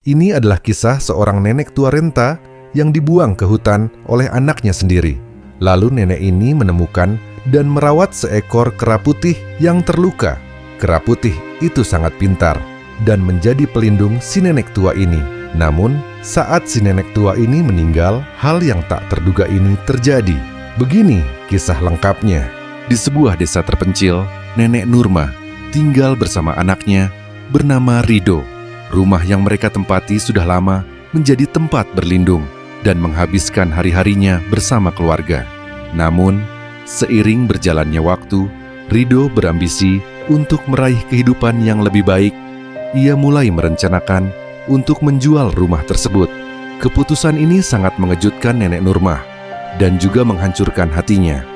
Ini adalah kisah seorang nenek tua renta yang dibuang ke hutan oleh anaknya sendiri. Lalu nenek ini menemukan dan merawat seekor kera putih yang terluka. Kera putih itu sangat pintar dan menjadi pelindung si nenek tua ini. Namun, saat si nenek tua ini meninggal, hal yang tak terduga ini terjadi. Begini kisah lengkapnya. Di sebuah desa terpencil, Nenek Nurma tinggal bersama anaknya bernama Rido. Rumah yang mereka tempati sudah lama menjadi tempat berlindung dan menghabiskan hari-harinya bersama keluarga. Namun, seiring berjalannya waktu, Rido berambisi untuk meraih kehidupan yang lebih baik. Ia mulai merencanakan untuk menjual rumah tersebut. Keputusan ini sangat mengejutkan Nenek Nurma dan juga menghancurkan hatinya.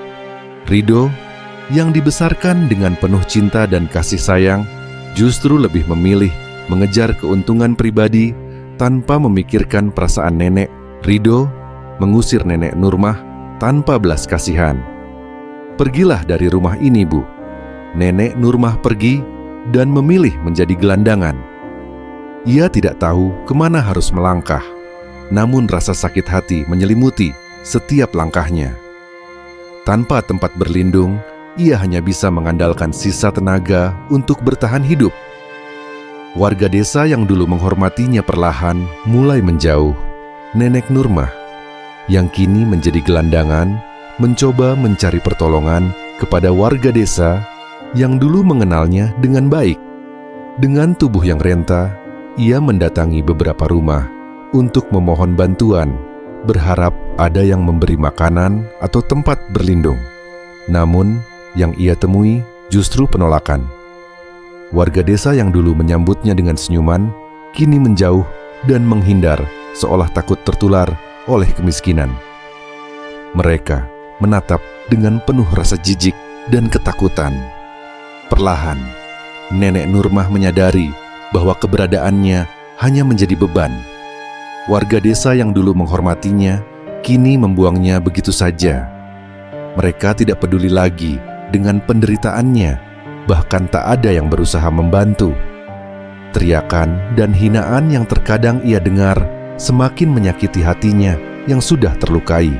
Rido, yang dibesarkan dengan penuh cinta dan kasih sayang, justru lebih memilih mengejar keuntungan pribadi tanpa memikirkan perasaan nenek. Rido mengusir Nenek Nurma tanpa belas kasihan. "Pergilah dari rumah ini, Bu." Nenek Nurma pergi dan memilih menjadi gelandangan. Ia tidak tahu kemana harus melangkah, namun rasa sakit hati menyelimuti setiap langkahnya. Tanpa tempat berlindung, ia hanya bisa mengandalkan sisa tenaga untuk bertahan hidup. Warga desa yang dulu menghormatinya perlahan mulai menjauh. Nenek Nurma, yang kini menjadi gelandangan, mencoba mencari pertolongan kepada warga desa yang dulu mengenalnya dengan baik. Dengan tubuh yang renta, ia mendatangi beberapa rumah untuk memohon bantuan, berharap ada yang memberi makanan atau tempat berlindung. Namun, yang ia temui justru penolakan. Warga desa yang dulu menyambutnya dengan senyuman, kini menjauh dan menghindar seolah takut tertular oleh kemiskinan. Mereka menatap dengan penuh rasa jijik dan ketakutan. Perlahan, Nenek Nurma menyadari bahwa keberadaannya hanya menjadi beban. Warga desa yang dulu menghormatinya, kini membuangnya begitu saja. Mereka tidak peduli lagi dengan penderitaannya. Bahkan tak ada yang berusaha membantu. Teriakan dan hinaan yang terkadang ia dengar semakin menyakiti hatinya yang sudah terlukai.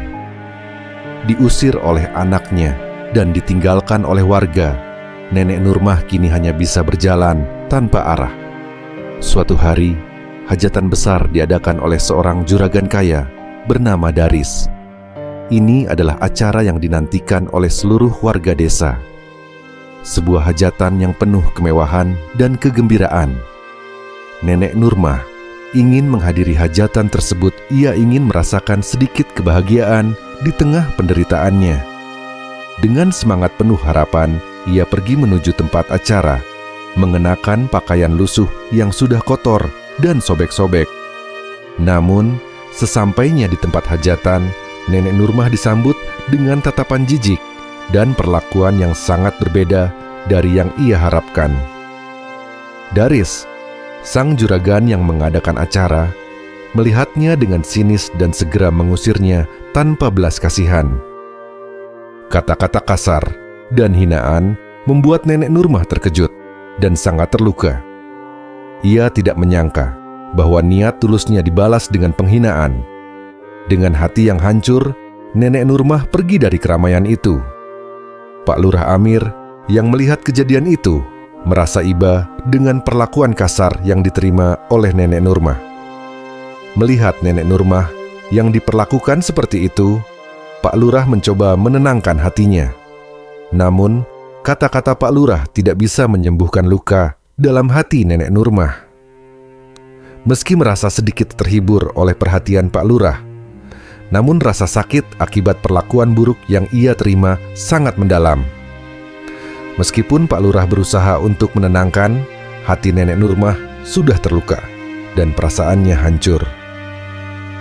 Diusir oleh anaknya dan ditinggalkan oleh warga, Nenek Nurma kini hanya bisa berjalan tanpa arah. Suatu hari, hajatan besar diadakan oleh seorang juragan kaya bernama Daris. Ini adalah acara yang dinantikan oleh seluruh warga desa. Sebuah hajatan yang penuh kemewahan dan kegembiraan. Nenek Nurma ingin menghadiri hajatan tersebut. Ia ingin merasakan sedikit kebahagiaan di tengah penderitaannya. Dengan semangat penuh harapan, ia pergi menuju tempat acara, mengenakan pakaian lusuh yang sudah kotor dan sobek-sobek. Namun, sesampainya di tempat hajatan, Nenek Nurma disambut dengan tatapan jijik dan perlakuan yang sangat berbeda dari yang ia harapkan. Daris, sang juragan yang mengadakan acara, melihatnya dengan sinis dan segera mengusirnya tanpa belas kasihan. Kata-kata kasar dan hinaan membuat Nenek Nurma terkejut dan sangat terluka. Ia tidak menyangka bahwa niat tulusnya dibalas dengan penghinaan. Dengan hati yang hancur, Nenek Nurma pergi dari keramaian itu. Pak Lurah Amir yang melihat kejadian itu merasa iba dengan perlakuan kasar yang diterima oleh Nenek Nurma. Melihat Nenek Nurma yang diperlakukan seperti itu, Pak Lurah mencoba menenangkan hatinya. Namun, kata-kata Pak Lurah tidak bisa menyembuhkan luka dalam hati Nenek Nurma. Meski merasa sedikit terhibur oleh perhatian Pak Lurah, namun rasa sakit akibat perlakuan buruk yang ia terima sangat mendalam. Meskipun Pak Lurah berusaha untuk menenangkan, hati Nenek Nurma sudah terluka dan perasaannya hancur.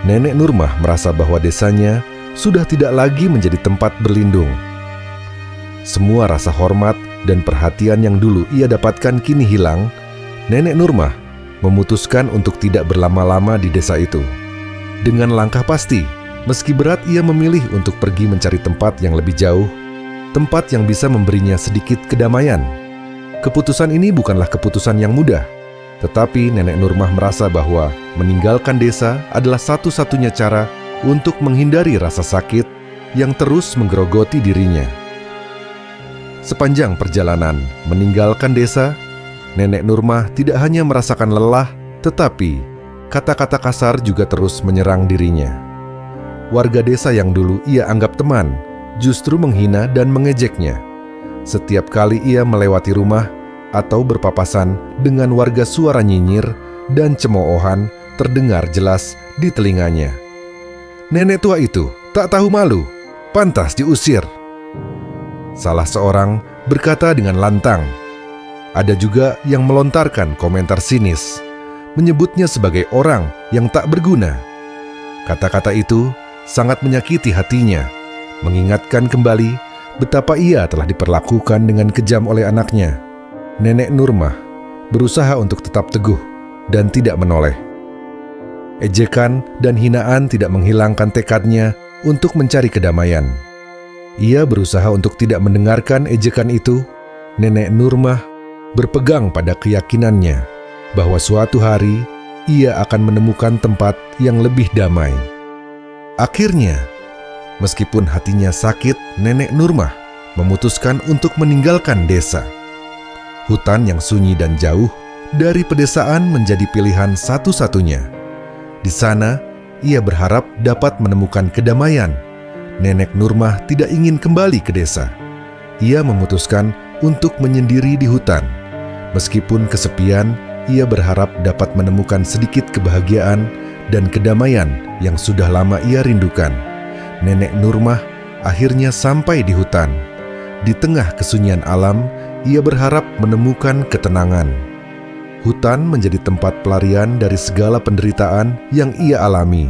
Nenek Nurma merasa bahwa desanya sudah tidak lagi menjadi tempat berlindung. Semua rasa hormat dan perhatian yang dulu ia dapatkan kini hilang. Nenek Nurma memutuskan untuk tidak berlama-lama di desa itu. Dengan langkah pasti, meski berat ia memilih untuk pergi mencari tempat yang lebih jauh, tempat yang bisa memberinya sedikit kedamaian. Keputusan ini bukanlah keputusan yang mudah, Tetapi Nenek Nurmah merasa bahwa meninggalkan desa adalah satu-satunya cara untuk menghindari rasa sakit yang terus menggerogoti dirinya. Sepanjang perjalanan meninggalkan desa, Nenek Nurmah tidak hanya merasakan lelah, tetapi kata-kata kasar juga terus menyerang dirinya. Warga desa yang dulu ia anggap teman justru menghina dan mengejeknya. Setiap kali ia melewati rumah atau berpapasan dengan warga, suara nyinyir dan cemoohan terdengar jelas di telinganya. Nenek tua itu tak tahu malu, pantas diusir. Salah seorang berkata dengan lantang. Ada juga yang melontarkan komentar sinis, menyebutnya sebagai orang yang tak berguna. Kata-kata itu sangat menyakiti hatinya, mengingatkan kembali betapa ia telah diperlakukan dengan kejam oleh anaknya. Nenek Nurmah berusaha untuk tetap teguh dan tidak menoleh. Ejekan dan hinaan tidak menghilangkan tekadnya untuk mencari kedamaian. Ia berusaha untuk tidak mendengarkan ejekan itu. Nenek Nurmah berpegang pada keyakinannya bahwa suatu hari ia akan menemukan tempat yang lebih damai. Akhirnya, meskipun hatinya sakit, Nenek Nurmah memutuskan untuk meninggalkan desa. Hutan yang sunyi dan jauh dari pedesaan menjadi pilihan satu-satunya. Di sana, ia berharap dapat menemukan kedamaian. Nenek Nurmah tidak ingin kembali ke desa. Ia memutuskan untuk menyendiri di hutan. Meskipun kesepian, ia berharap dapat menemukan sedikit kebahagiaan dan kedamaian yang sudah lama ia rindukan. Nenek Nurmah akhirnya sampai di hutan. Di tengah kesunyian alam, ia berharap menemukan ketenangan. Hutan menjadi tempat pelarian dari segala penderitaan yang ia alami.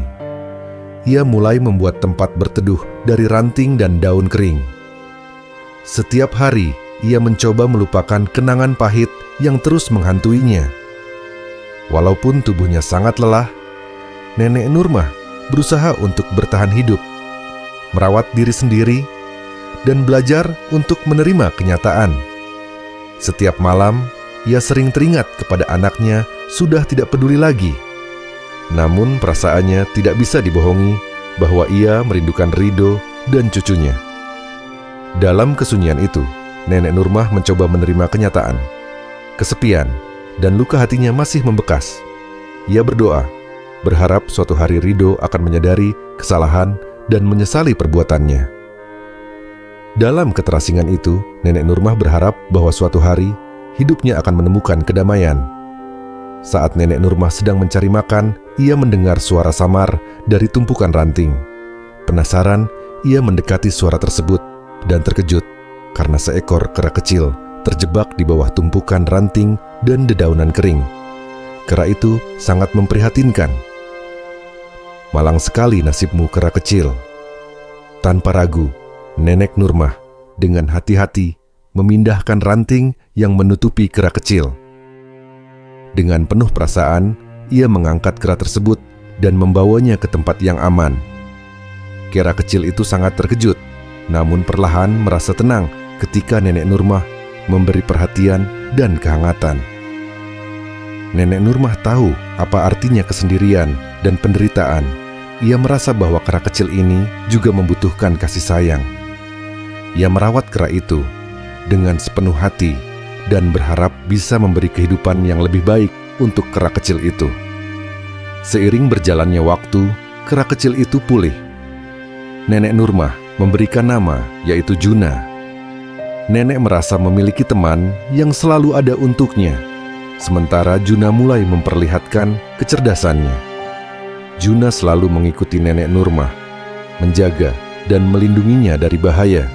Ia mulai membuat tempat berteduh dari ranting dan daun kering. Setiap hari, ia mencoba melupakan kenangan pahit yang terus menghantuinya. Walaupun tubuhnya sangat lelah, Nenek Nurmah berusaha untuk bertahan hidup, merawat diri sendiri, dan belajar untuk menerima kenyataan. Setiap malam, ia sering teringat kepada anaknya sudah tidak peduli lagi. Namun perasaannya tidak bisa dibohongi bahwa ia merindukan Ridho dan cucunya. Dalam kesunyian itu, Nenek Nurmah mencoba menerima kenyataan. Kesepian dan luka hatinya masih membekas. Ia berdoa, berharap suatu hari Ridho akan menyadari kesalahan dan menyesali perbuatannya. Dalam keterasingan itu, Nenek Nurmah berharap bahwa suatu hari hidupnya akan menemukan kedamaian. Saat Nenek Nurmah sedang mencari makan, ia mendengar suara samar dari tumpukan ranting. Penasaran, ia mendekati suara tersebut dan terkejut karena seekor kera kecil terjebak di bawah tumpukan ranting dan dedaunan kering. Kera itu sangat memprihatinkan. Malang sekali nasibmu, kera kecil. Tanpa ragu, Nenek Nurmah dengan hati-hati memindahkan ranting yang menutupi kera kecil. Dengan penuh perasaan, ia mengangkat kera tersebut dan membawanya ke tempat yang aman. Kera kecil itu sangat terkejut, namun perlahan merasa tenang ketika Nenek Nurmah memberi perhatian dan kehangatan. Nenek Nurmah tahu apa artinya kesendirian dan penderitaan. Ia merasa bahwa kera kecil ini juga membutuhkan kasih sayang. Ia merawat kera itu dengan sepenuh hati dan berharap bisa memberi kehidupan yang lebih baik untuk kera kecil itu. Seiring berjalannya waktu, kera kecil itu pulih. Nenek Nurmah memberikan nama, yaitu Juna. Nenek merasa memiliki teman yang selalu ada untuknya. Sementara Juna mulai memperlihatkan kecerdasannya. Juna selalu mengikuti Nenek Nurmah, menjaga dan melindunginya dari bahaya.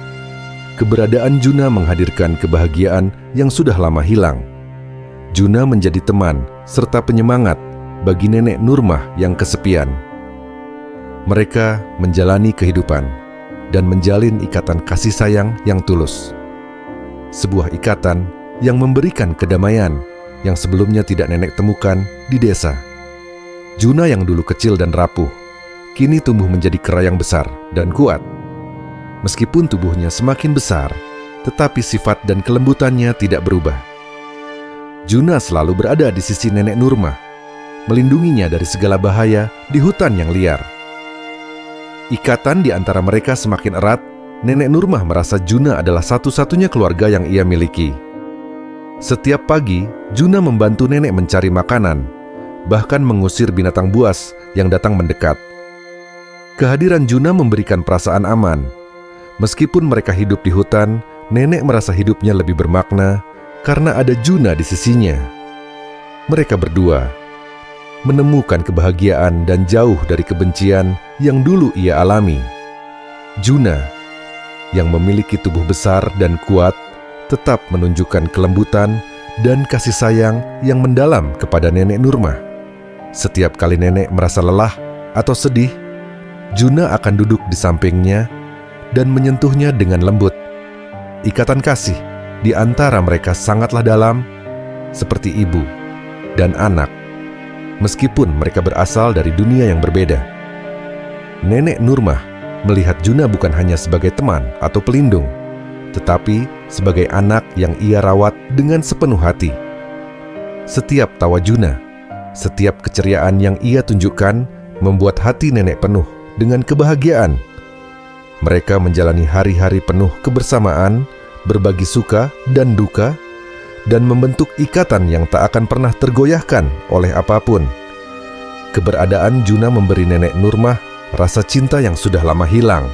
Keberadaan Juna menghadirkan kebahagiaan yang sudah lama hilang. Juna menjadi teman serta penyemangat bagi Nenek Nurmah yang kesepian. Mereka menjalani kehidupan dan menjalin ikatan kasih sayang yang tulus. Sebuah ikatan yang memberikan kedamaian yang sebelumnya tidak nenek temukan di desa. Juna yang dulu kecil dan rapuh, kini tumbuh menjadi kera yang besar dan kuat. Meskipun tubuhnya semakin besar, tetapi sifat dan kelembutannya tidak berubah. Juna selalu berada di sisi nenek Nurmah, melindunginya dari segala bahaya di hutan yang liar. Ikatan di antara mereka semakin erat. Nenek Nurmah merasa Juna adalah satu-satunya keluarga yang ia miliki. Setiap pagi, Juna membantu nenek mencari makanan, bahkan mengusir binatang buas yang datang mendekat. Kehadiran Juna memberikan perasaan aman. Meskipun mereka hidup di hutan, nenek merasa hidupnya lebih bermakna karena ada Juna di sisinya. Mereka berdua menemukan kebahagiaan dan jauh dari kebencian yang dulu ia alami. Juna, yang memiliki tubuh besar dan kuat, tetap menunjukkan kelembutan dan kasih sayang yang mendalam kepada nenek Nurmah. Setiap kali nenek merasa lelah atau sedih, Juna akan duduk di sampingnya dan menyentuhnya dengan lembut. Ikatan kasih di antara mereka sangatlah dalam, seperti ibu dan anak, meskipun mereka berasal dari dunia yang berbeda. Nenek Nurmah melihat Juna bukan hanya sebagai teman atau pelindung, tetapi sebagai anak yang ia rawat dengan sepenuh hati. Setiap tawa Juna, setiap keceriaan yang ia tunjukkan membuat hati nenek penuh dengan kebahagiaan. Mereka menjalani hari-hari penuh kebersamaan, berbagi suka dan duka, dan membentuk ikatan yang tak akan pernah tergoyahkan oleh apapun. Keberadaan Juna memberi nenek Nurmah rasa cinta yang sudah lama hilang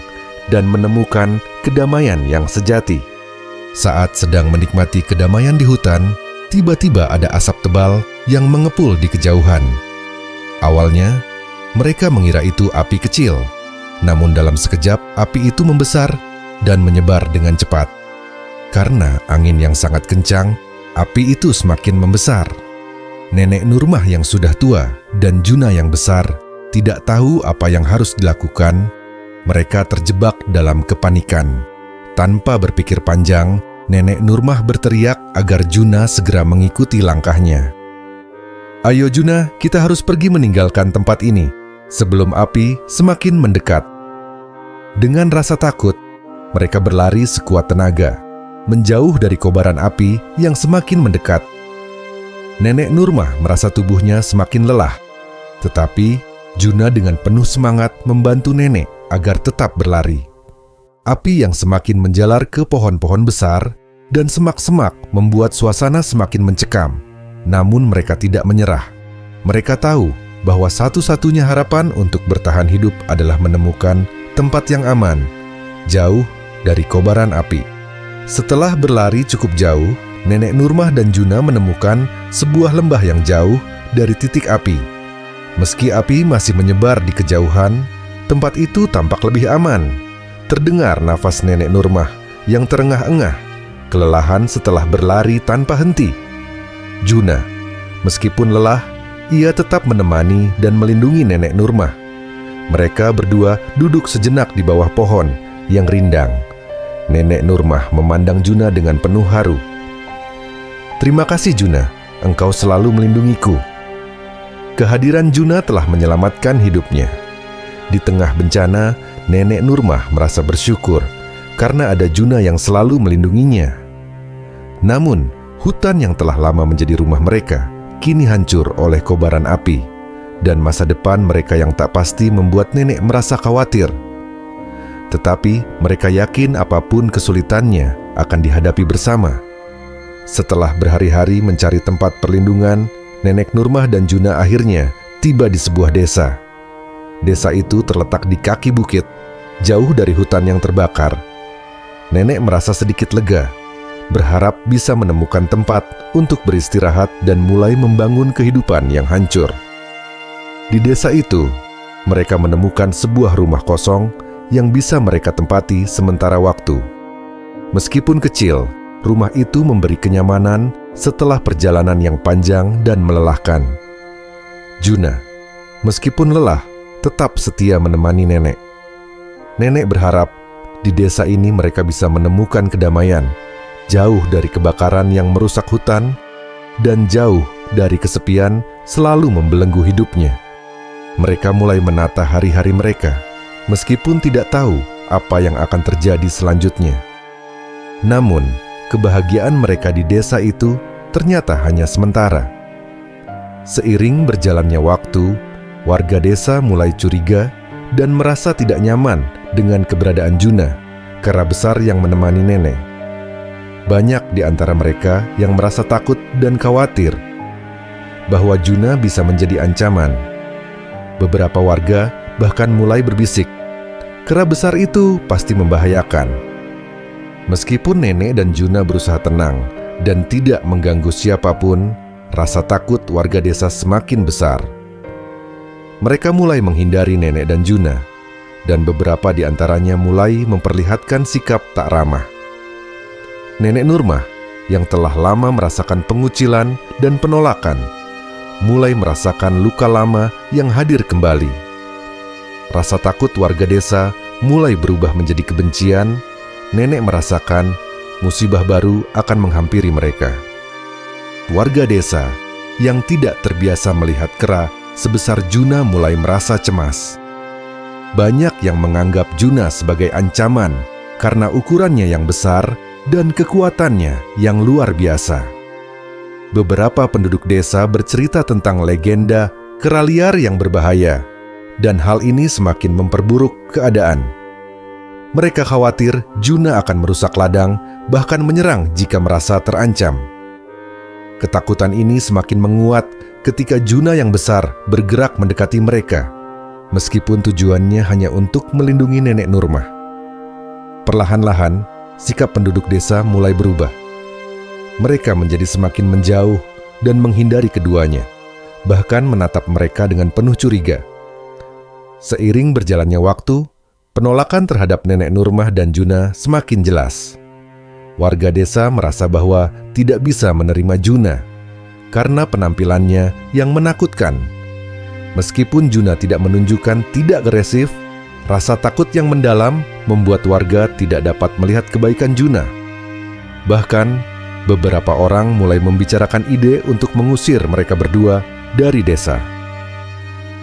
dan menemukan kedamaian yang sejati. Saat sedang menikmati kedamaian di hutan, tiba-tiba ada asap tebal yang mengepul di kejauhan. Awalnya, mereka mengira itu api kecil, namun dalam sekejap api itu membesar dan menyebar dengan cepat. Karena angin yang sangat kencang, api itu semakin membesar. Nenek Nurmah yang sudah tua dan Juna yang besar tidak tahu apa yang harus dilakukan. Mereka terjebak dalam kepanikan. Tanpa berpikir panjang, nenek Nurmah berteriak agar Juna segera mengikuti langkahnya. "Ayo Juna, kita harus pergi meninggalkan tempat ini sebelum api semakin mendekat." Dengan rasa takut, mereka berlari sekuat tenaga, menjauh dari kobaran api yang semakin mendekat. Nenek Nurmah merasa tubuhnya semakin lelah, tetapi Juna dengan penuh semangat membantu nenek agar tetap berlari. Api yang semakin menjalar ke pohon-pohon besar dan semak-semak membuat suasana semakin mencekam. Namun mereka tidak menyerah. Mereka tahu bahwa satu-satunya harapan untuk bertahan hidup adalah menemukan tempat yang aman, jauh dari kobaran api. Setelah berlari cukup jauh, nenek Nurmah dan Juna menemukan sebuah lembah yang jauh dari titik api. Meski api masih menyebar di kejauhan, tempat itu tampak lebih aman. Terdengar nafas nenek Nurmah yang terengah-engah, kelelahan setelah berlari tanpa henti. Juna, meskipun lelah, ia tetap menemani dan melindungi nenek Nurmah. Mereka berdua duduk sejenak di bawah pohon yang rindang. Nenek Nurmah memandang Juna dengan penuh haru. "Terima kasih Juna, engkau selalu melindungiku." Kehadiran Juna telah menyelamatkan hidupnya. Di tengah bencana, nenek Nurmah merasa bersyukur karena ada Juna yang selalu melindunginya. Namun, hutan yang telah lama menjadi rumah mereka kini hancur oleh kobaran api, dan masa depan mereka yang tak pasti membuat nenek merasa khawatir. Tetapi mereka yakin apapun kesulitannya akan dihadapi bersama. Setelah berhari-hari mencari tempat perlindungan, nenek Nurmah dan Juna akhirnya tiba di sebuah desa. Desa itu terletak di kaki bukit, jauh dari hutan yang terbakar. Nenek merasa sedikit lega, berharap bisa menemukan tempat untuk beristirahat dan mulai membangun kehidupan yang hancur. Di desa itu, mereka menemukan sebuah rumah kosong yang bisa mereka tempati sementara waktu. Meskipun kecil, rumah itu memberi kenyamanan setelah perjalanan yang panjang dan melelahkan. Juna, meskipun lelah, tetap setia menemani nenek. Nenek berharap di desa ini mereka bisa menemukan kedamaian, jauh dari kebakaran yang merusak hutan, dan jauh dari kesepian selalu membelenggu hidupnya. Mereka mulai menata hari-hari mereka, meskipun tidak tahu apa yang akan terjadi selanjutnya. Namun, kebahagiaan mereka di desa itu ternyata hanya sementara. Seiring berjalannya waktu, warga desa mulai curiga dan merasa tidak nyaman dengan keberadaan Juna, kera besar yang menemani nenek. Banyak di antara mereka yang merasa takut dan khawatir bahwa Juna bisa menjadi ancaman. Beberapa warga bahkan mulai berbisik, kera besar itu pasti membahayakan. Meskipun nenek dan Juna berusaha tenang dan tidak mengganggu siapapun, rasa takut warga desa semakin besar. Mereka mulai menghindari nenek dan Juna, dan beberapa di antaranya mulai memperlihatkan sikap tak ramah. Nenek Nurmah, yang telah lama merasakan pengucilan dan penolakan, mulai merasakan luka lama yang hadir kembali. Rasa takut warga desa mulai berubah menjadi kebencian. Nenek merasakan musibah baru akan menghampiri mereka. Warga desa yang tidak terbiasa melihat kera sebesar Juna mulai merasa cemas. Banyak yang menganggap Juna sebagai ancaman karena ukurannya yang besar dan kekuatannya yang luar biasa. Beberapa penduduk desa bercerita tentang legenda kera liar yang berbahaya, dan hal ini semakin memperburuk keadaan. Mereka khawatir Juna akan merusak ladang, bahkan menyerang jika merasa terancam. Ketakutan ini semakin menguat ketika Juna yang besar bergerak mendekati mereka, meskipun tujuannya hanya untuk melindungi nenek Nurmah. Perlahan-lahan, sikap penduduk desa mulai berubah. Mereka menjadi semakin menjauh dan menghindari keduanya, bahkan menatap mereka dengan penuh curiga. Seiring berjalannya waktu, penolakan terhadap nenek Nurmah dan Juna semakin jelas. Warga desa merasa bahwa tidak bisa menerima Juna karena penampilannya yang menakutkan. Meskipun Juna tidak menunjukkan tidak agresif, rasa takut yang mendalam membuat warga tidak dapat melihat kebaikan Juna. Bahkan, beberapa orang mulai membicarakan ide untuk mengusir mereka berdua dari desa.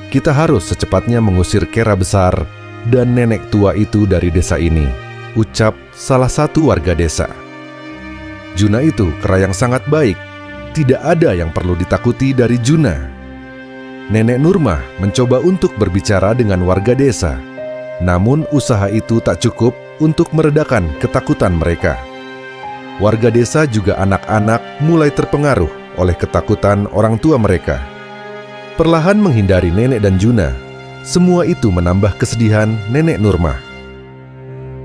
Kita harus secepatnya mengusir kera besar dan nenek tua itu dari desa ini, ucap salah satu warga desa. Juna itu kera yang sangat baik, tidak ada yang perlu ditakuti dari Juna. Nenek Nurmah mencoba untuk berbicara dengan warga desa, namun usaha itu tak cukup untuk meredakan ketakutan mereka. Warga desa juga anak-anak mulai terpengaruh oleh ketakutan orang tua mereka. Perlahan menghindari nenek dan Juna, semua itu menambah kesedihan nenek Nurmah.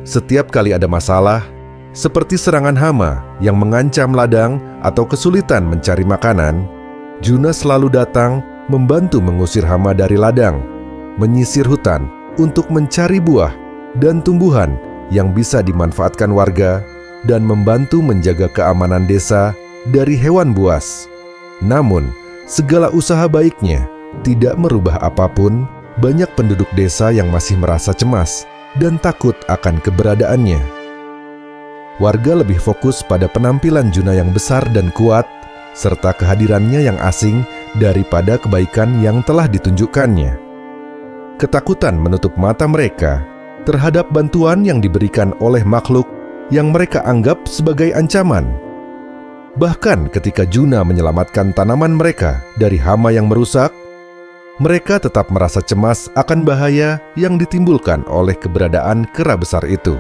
Setiap kali ada masalah, seperti serangan hama yang mengancam ladang atau kesulitan mencari makanan, Juna selalu datang membantu mengusir hama dari ladang, menyisir hutan untuk mencari buah dan tumbuhan yang bisa dimanfaatkan warga, dan membantu menjaga keamanan desa dari hewan buas. Namun, segala usaha baiknya tidak merubah apapun. Banyak penduduk desa yang masih merasa cemas dan takut akan keberadaannya. Warga lebih fokus pada penampilan Juna yang besar dan kuat, serta kehadirannya yang asing daripada kebaikan yang telah ditunjukkannya. Ketakutan menutup mata mereka terhadap bantuan yang diberikan oleh makhluk yang mereka anggap sebagai ancaman. Bahkan ketika Juna menyelamatkan tanaman mereka dari hama yang merusak, mereka tetap merasa cemas akan bahaya yang ditimbulkan oleh keberadaan kera besar itu.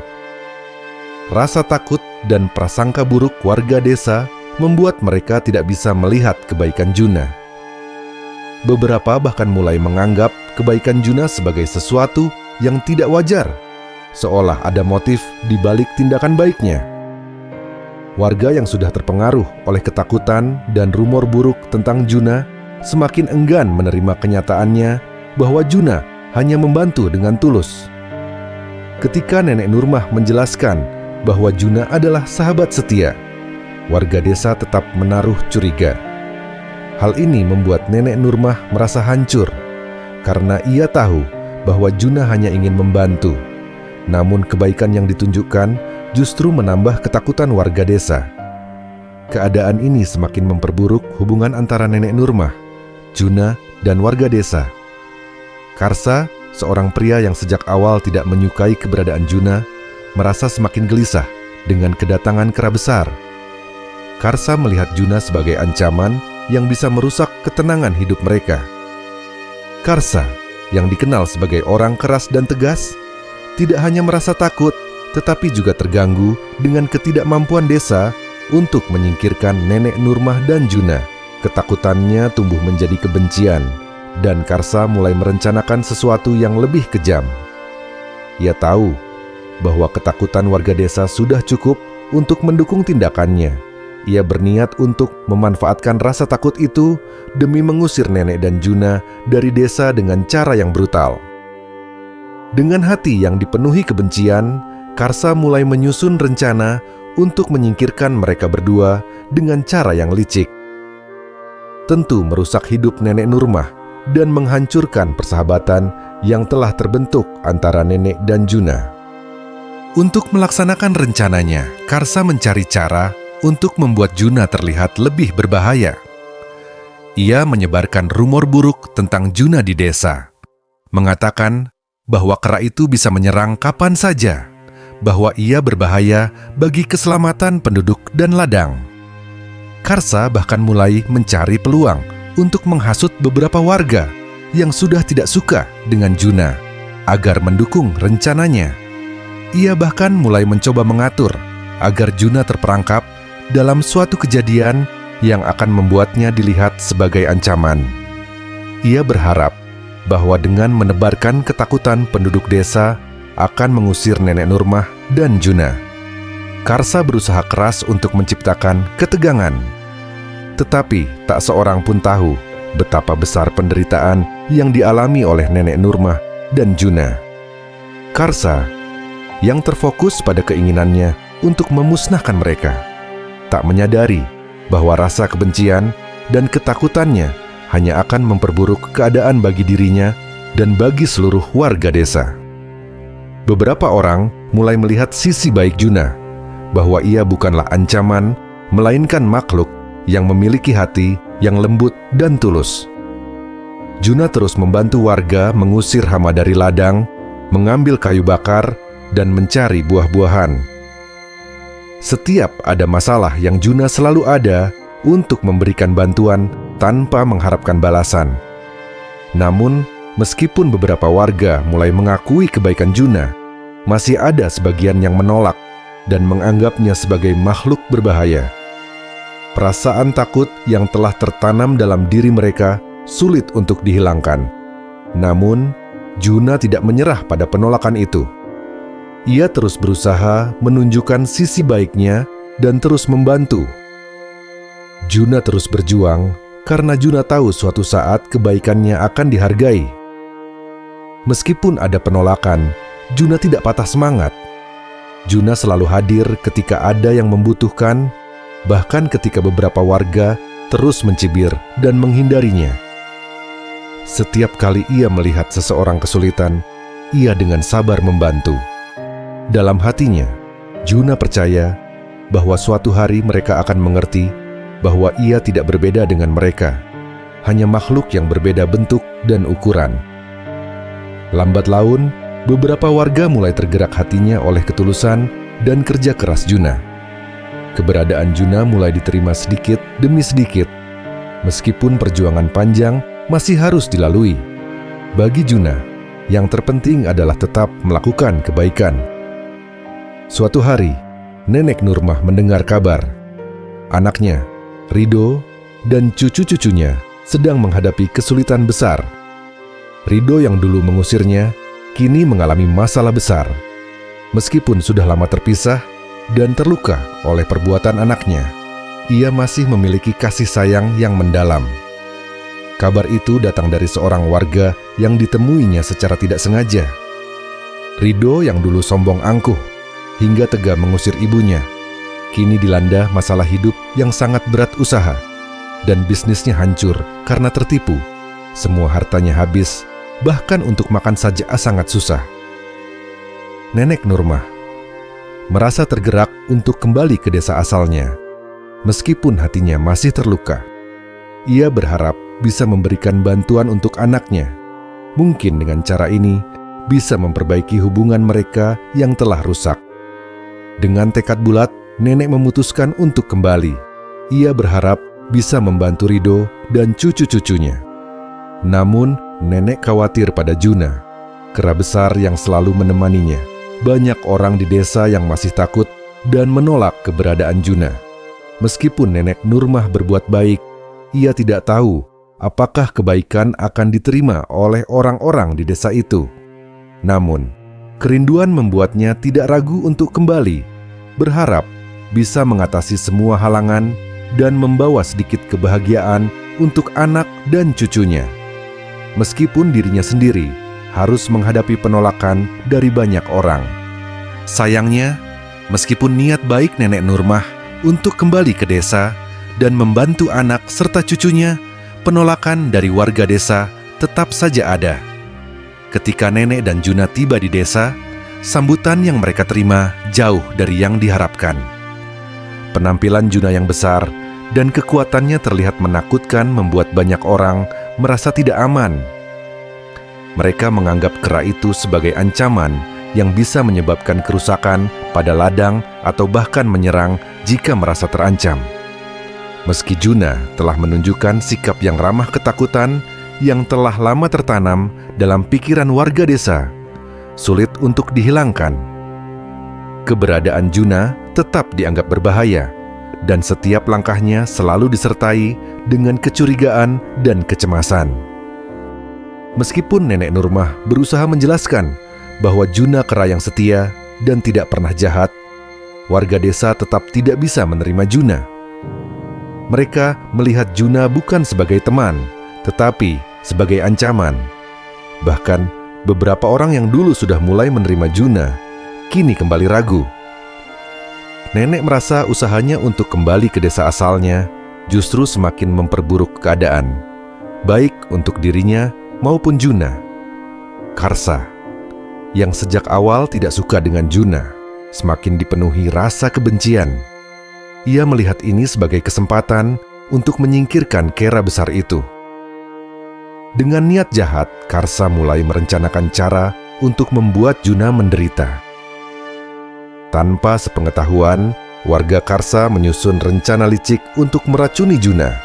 Rasa takut dan prasangka buruk warga desa membuat mereka tidak bisa melihat kebaikan Juna. Beberapa bahkan mulai menganggap kebaikan Juna sebagai sesuatu yang tidak wajar, seolah ada motif di balik tindakan baiknya. Warga yang sudah terpengaruh oleh ketakutan dan rumor buruk tentang Juna semakin enggan menerima kenyataannya bahwa Juna hanya membantu dengan tulus. Ketika nenek Nurmah menjelaskan bahwa Juna adalah sahabat setia, warga desa tetap menaruh curiga. Hal ini membuat nenek Nurmah merasa hancur karena ia tahu bahwa Juna hanya ingin membantu. Namun kebaikan yang ditunjukkan justru menambah ketakutan warga desa. Keadaan ini semakin memperburuk hubungan antara nenek Nurmah, Juna, dan warga desa. Karsa, seorang pria yang sejak awal tidak menyukai keberadaan Juna, merasa semakin gelisah dengan kedatangan kera besar. Karsa melihat Juna sebagai ancaman yang bisa merusak ketenangan hidup mereka. Karsa, yang dikenal sebagai orang keras dan tegas, tidak hanya merasa takut, tetapi juga terganggu dengan ketidakmampuan desa untuk menyingkirkan Nenek Nurmah dan Juna. Ketakutannya tumbuh menjadi kebencian, dan Karsa mulai merencanakan sesuatu yang lebih kejam. Ia tahu bahwa ketakutan warga desa sudah cukup untuk mendukung tindakannya. Ia berniat untuk memanfaatkan rasa takut itu demi mengusir Nenek dan Juna dari desa dengan cara yang brutal. Dengan hati yang dipenuhi kebencian, Karsa mulai menyusun rencana untuk menyingkirkan mereka berdua dengan cara yang licik. Tentu merusak hidup Nenek Nurmah dan menghancurkan persahabatan yang telah terbentuk antara Nenek dan Juna. Untuk melaksanakan rencananya, Karsa mencari cara untuk membuat Juna terlihat lebih berbahaya. Ia menyebarkan rumor buruk tentang Juna di desa, mengatakan bahwa kera itu bisa menyerang kapan saja, bahwa ia berbahaya bagi keselamatan penduduk dan ladang. Karsa bahkan mulai mencari peluang untuk menghasut beberapa warga yang sudah tidak suka dengan Juna agar mendukung rencananya. Ia bahkan mulai mencoba mengatur agar Juna terperangkap dalam suatu kejadian yang akan membuatnya dilihat sebagai ancaman. Ia berharap bahwa dengan menebarkan ketakutan penduduk desa akan mengusir Nenek Nurmah dan Juna. Karsa berusaha keras untuk menciptakan ketegangan. Tetapi tak seorang pun tahu betapa besar penderitaan yang dialami oleh Nenek Nurmah dan Juna. Karsa, yang terfokus pada keinginannya untuk memusnahkan mereka, tak menyadari bahwa rasa kebencian dan ketakutannya hanya akan memperburuk keadaan bagi dirinya dan bagi seluruh warga desa. Beberapa orang mulai melihat sisi baik Juna, bahwa ia bukanlah ancaman, melainkan makhluk yang memiliki hati yang lembut dan tulus. Juna terus membantu warga mengusir hama dari ladang, mengambil kayu bakar, dan mencari buah-buahan. Setiap ada masalah yang Juna selalu ada untuk memberikan bantuan tanpa mengharapkan balasan. Namun, meskipun beberapa warga mulai mengakui kebaikan Juna, masih ada sebagian yang menolak dan menganggapnya sebagai makhluk berbahaya. Perasaan takut yang telah tertanam dalam diri mereka sulit untuk dihilangkan. Namun, Juna tidak menyerah pada penolakan itu. Ia terus berusaha menunjukkan sisi baiknya dan terus membantu. Juna terus berjuang karena Juna tahu suatu saat kebaikannya akan dihargai. Meskipun ada penolakan, Juna tidak patah semangat. Juna selalu hadir ketika ada yang membutuhkan, bahkan ketika beberapa warga terus mencibir dan menghindarinya. Setiap kali ia melihat seseorang kesulitan, ia dengan sabar membantu. Dalam hatinya, Juna percaya bahwa suatu hari mereka akan mengerti bahwa ia tidak berbeda dengan mereka, hanya makhluk yang berbeda bentuk dan ukuran. Lambat laun, beberapa warga mulai tergerak hatinya oleh ketulusan dan kerja keras Juna. Keberadaan Juna mulai diterima sedikit demi sedikit, meskipun perjuangan panjang masih harus dilalui. Bagi Juna, yang terpenting adalah tetap melakukan kebaikan. Suatu hari, Nenek Nurmah mendengar kabar anaknya, Rido, dan cucu-cucunya sedang menghadapi kesulitan besar. Rido yang dulu mengusirnya, kini mengalami masalah besar. Meskipun sudah lama terpisah dan terluka oleh perbuatan anaknya, ia masih memiliki kasih sayang yang mendalam. Kabar itu datang dari seorang warga yang ditemuinya secara tidak sengaja. Rido yang dulu sombong angkuh hingga tega mengusir ibunya, kini dilanda masalah hidup yang sangat berat usaha, dan bisnisnya hancur karena tertipu. Semua hartanya habis, bahkan untuk makan saja sangat susah. Nenek Nurmah merasa tergerak untuk kembali ke desa asalnya. Meskipun hatinya masih terluka, ia berharap bisa memberikan bantuan untuk anaknya. Mungkin dengan cara ini bisa memperbaiki hubungan mereka yang telah rusak. Dengan tekad bulat, nenek memutuskan untuk kembali. Ia berharap bisa membantu Rido dan cucu-cucunya. Namun, nenek khawatir pada Juna, kera besar yang selalu menemaninya. Banyak orang di desa yang masih takut dan menolak keberadaan Juna. Meskipun nenek Nurmah berbuat baik, ia tidak tahu apakah kebaikan akan diterima oleh orang-orang di desa itu. Namun, kerinduan membuatnya tidak ragu untuk kembali, berharap bisa mengatasi semua halangan dan membawa sedikit kebahagiaan untuk anak dan cucunya. Meskipun dirinya sendiri harus menghadapi penolakan dari banyak orang. Sayangnya, meskipun niat baik nenek Nurmah untuk kembali ke desa dan membantu anak serta cucunya, penolakan dari warga desa tetap saja ada. Ketika nenek dan Juna tiba di desa, sambutan yang mereka terima jauh dari yang diharapkan. Penampilan Juna yang besar dan kekuatannya terlihat menakutkan membuat banyak orang merasa tidak aman. Mereka menganggap kera itu sebagai ancaman yang bisa menyebabkan kerusakan pada ladang atau bahkan menyerang jika merasa terancam. Meski Juna telah menunjukkan sikap yang ramah ketakutan yang telah lama tertanam dalam pikiran warga desa, sulit untuk dihilangkan. Keberadaan Juna tetap dianggap berbahaya, dan setiap langkahnya selalu disertai dengan kecurigaan dan kecemasan. Meskipun nenek Nurmah berusaha menjelaskan bahwa Juna kera yang setia dan tidak pernah jahat, warga desa tetap tidak bisa menerima Juna. Mereka melihat Juna bukan sebagai teman, tetapi sebagai ancaman. Bahkan beberapa orang yang dulu sudah mulai menerima Juna, kini kembali ragu. Nenek merasa usahanya untuk kembali ke desa asalnya justru semakin memperburuk keadaan, baik untuk dirinya maupun Juna. Karsa, yang sejak awal tidak suka dengan Juna, semakin dipenuhi rasa kebencian. Ia melihat ini sebagai kesempatan untuk menyingkirkan kera besar itu. Dengan niat jahat, Karsa mulai merencanakan cara untuk membuat Juna menderita. Tanpa sepengetahuan, warga Karsa menyusun rencana licik untuk meracuni Juna.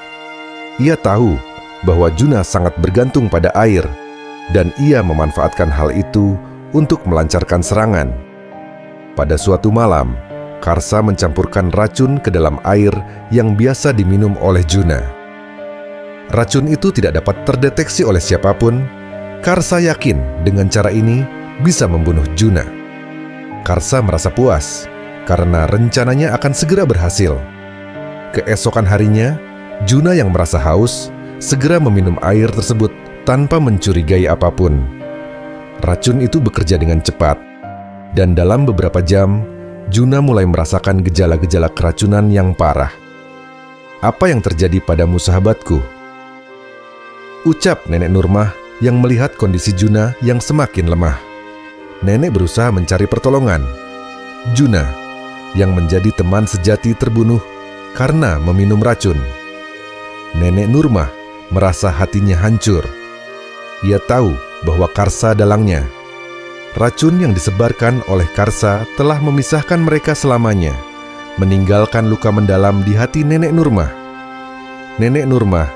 Ia tahu bahwa Juna sangat bergantung pada air, dan ia memanfaatkan hal itu untuk melancarkan serangan. Pada suatu malam, Karsa mencampurkan racun ke dalam air yang biasa diminum oleh Juna. Racun itu tidak dapat terdeteksi oleh siapapun. Karsa yakin dengan cara ini bisa membunuh Juna. Karsa merasa puas karena rencananya akan segera berhasil. Keesokan harinya, Juna yang merasa haus segera meminum air tersebut tanpa mencurigai apapun. Racun itu bekerja dengan cepat, dan dalam beberapa jam, Juna mulai merasakan gejala-gejala keracunan yang parah. "Apa yang terjadi padamu, sahabatku?" ucap nenek Nurmah yang melihat kondisi Juna yang semakin lemah. Nenek berusaha mencari pertolongan. Juna, yang menjadi teman sejati, terbunuh karena meminum racun. Nenek Nurmah merasa hatinya hancur. Ia tahu bahwa Karsa dalangnya. Racun yang disebarkan oleh Karsa telah memisahkan mereka selamanya, meninggalkan luka mendalam di hati nenek Nurmah. Nenek Nurmah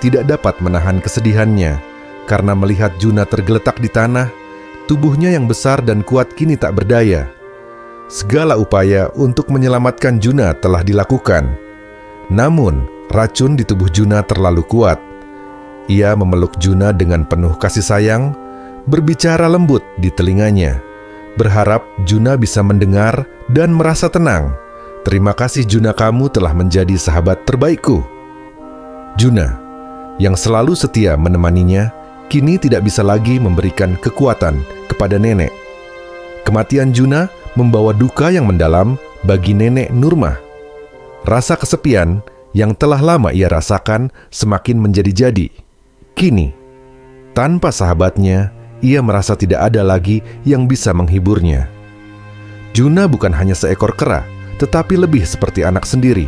tidak dapat menahan kesedihannya karena melihat Juna tergeletak di tanah. Tubuhnya yang besar dan kuat kini tak berdaya. Segala upaya untuk menyelamatkan Juna telah dilakukan. Namun, racun di tubuh Juna terlalu kuat. Ia memeluk Juna dengan penuh kasih sayang, berbicara lembut di telinganya, berharap Juna bisa mendengar dan merasa tenang. "Terima kasih Juna, kamu telah menjadi sahabat terbaikku." Juna, yang selalu setia menemaninya, kini tidak bisa lagi memberikan kekuatan kepada nenek. Kematian Juna membawa duka yang mendalam bagi nenek Nurmah. Rasa kesepian yang telah lama ia rasakan semakin menjadi-jadi. Kini, tanpa sahabatnya, ia merasa tidak ada lagi yang bisa menghiburnya. Juna bukan hanya seekor kera, tetapi lebih seperti anak sendiri.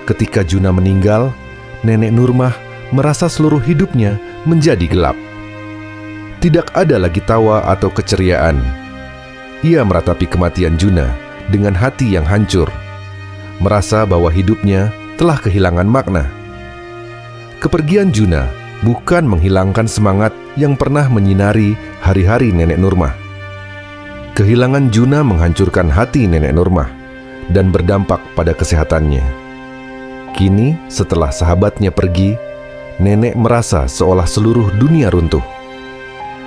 Ketika Juna meninggal, nenek Nurmah merasa seluruh hidupnya menjadi gelap. Tidak ada lagi tawa atau keceriaan. Ia meratapi kematian Juna dengan hati yang hancur, merasa bahwa hidupnya telah kehilangan makna. Kepergian Juna bukan menghilangkan semangat yang pernah menyinari hari-hari Nenek Nurmah. Kehilangan Juna menghancurkan hati Nenek Nurmah dan berdampak pada kesehatannya. Kini, setelah sahabatnya pergi, Nenek merasa seolah seluruh dunia runtuh.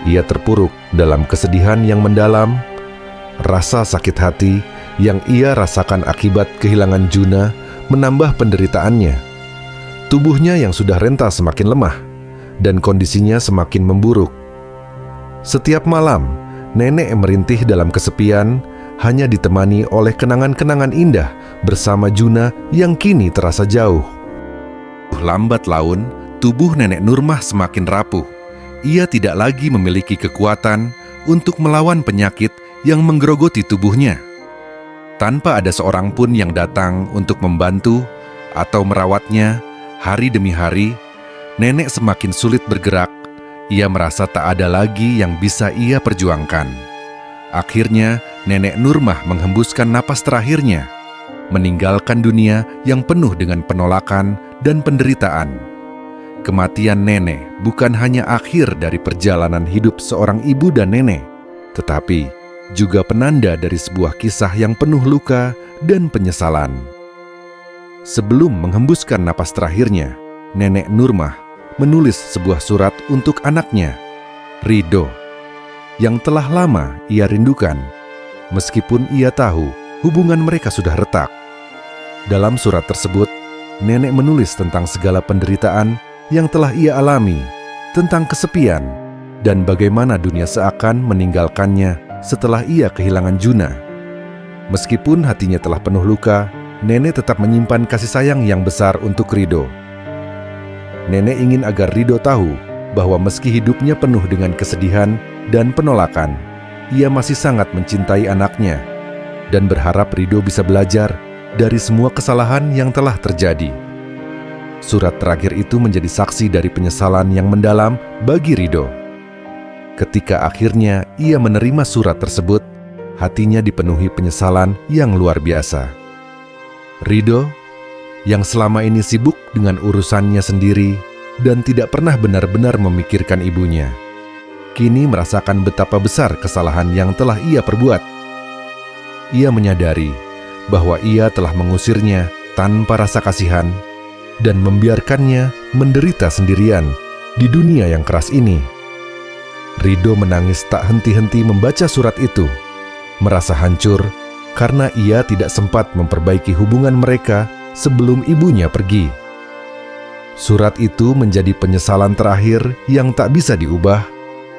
Ia terpuruk dalam kesedihan yang mendalam. Rasa sakit hati yang ia rasakan akibat kehilangan Juna menambah penderitaannya. Tubuhnya yang sudah renta semakin lemah, dan kondisinya semakin memburuk. Setiap malam, Nenek merintih dalam kesepian, hanya ditemani oleh kenangan-kenangan indah bersama Juna yang kini terasa jauh. Lambat laun, tubuh Nenek Nurmah semakin rapuh. Ia tidak lagi memiliki kekuatan untuk melawan penyakit yang menggerogoti tubuhnya. Tanpa ada seorang pun yang datang untuk membantu atau merawatnya, hari demi hari, Nenek semakin sulit bergerak. Ia merasa tak ada lagi yang bisa ia perjuangkan. Akhirnya, Nenek Nurmah menghembuskan napas terakhirnya, meninggalkan dunia yang penuh dengan penolakan dan penderitaan. Kematian Nenek bukan hanya akhir dari perjalanan hidup seorang ibu dan nenek, tetapi juga penanda dari sebuah kisah yang penuh luka dan penyesalan. Sebelum menghembuskan napas terakhirnya, Nenek Nurmah menulis sebuah surat untuk anaknya, Ridho, yang telah lama ia rindukan, meskipun ia tahu hubungan mereka sudah retak. Dalam surat tersebut, Nenek menulis tentang segala penderitaan yang telah ia alami, tentang kesepian, dan bagaimana dunia seakan meninggalkannya setelah ia kehilangan Juna. Meskipun hatinya telah penuh luka, Nenek tetap menyimpan kasih sayang yang besar untuk Ridho. Nenek ingin agar Ridho tahu bahwa meski hidupnya penuh dengan kesedihan dan penolakan, ia masih sangat mencintai anaknya dan berharap Ridho bisa belajar dari semua kesalahan yang telah terjadi. Surat terakhir itu menjadi saksi dari penyesalan yang mendalam bagi Ridho. Ketika akhirnya ia menerima surat tersebut, hatinya dipenuhi penyesalan yang luar biasa. Ridho, yang selama ini sibuk dengan urusannya sendiri dan tidak pernah benar-benar memikirkan ibunya, kini merasakan betapa besar kesalahan yang telah ia perbuat. Ia menyadari bahwa ia telah mengusirnya tanpa rasa kasihan dan membiarkannya menderita sendirian di dunia yang keras ini. Ridho menangis tak henti-henti membaca surat itu, merasa hancur karena ia tidak sempat memperbaiki hubungan mereka sebelum ibunya pergi. Surat itu menjadi penyesalan terakhir yang tak bisa diubah,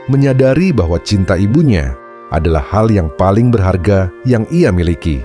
menyadari bahwa cinta ibunya adalah hal yang paling berharga yang ia miliki.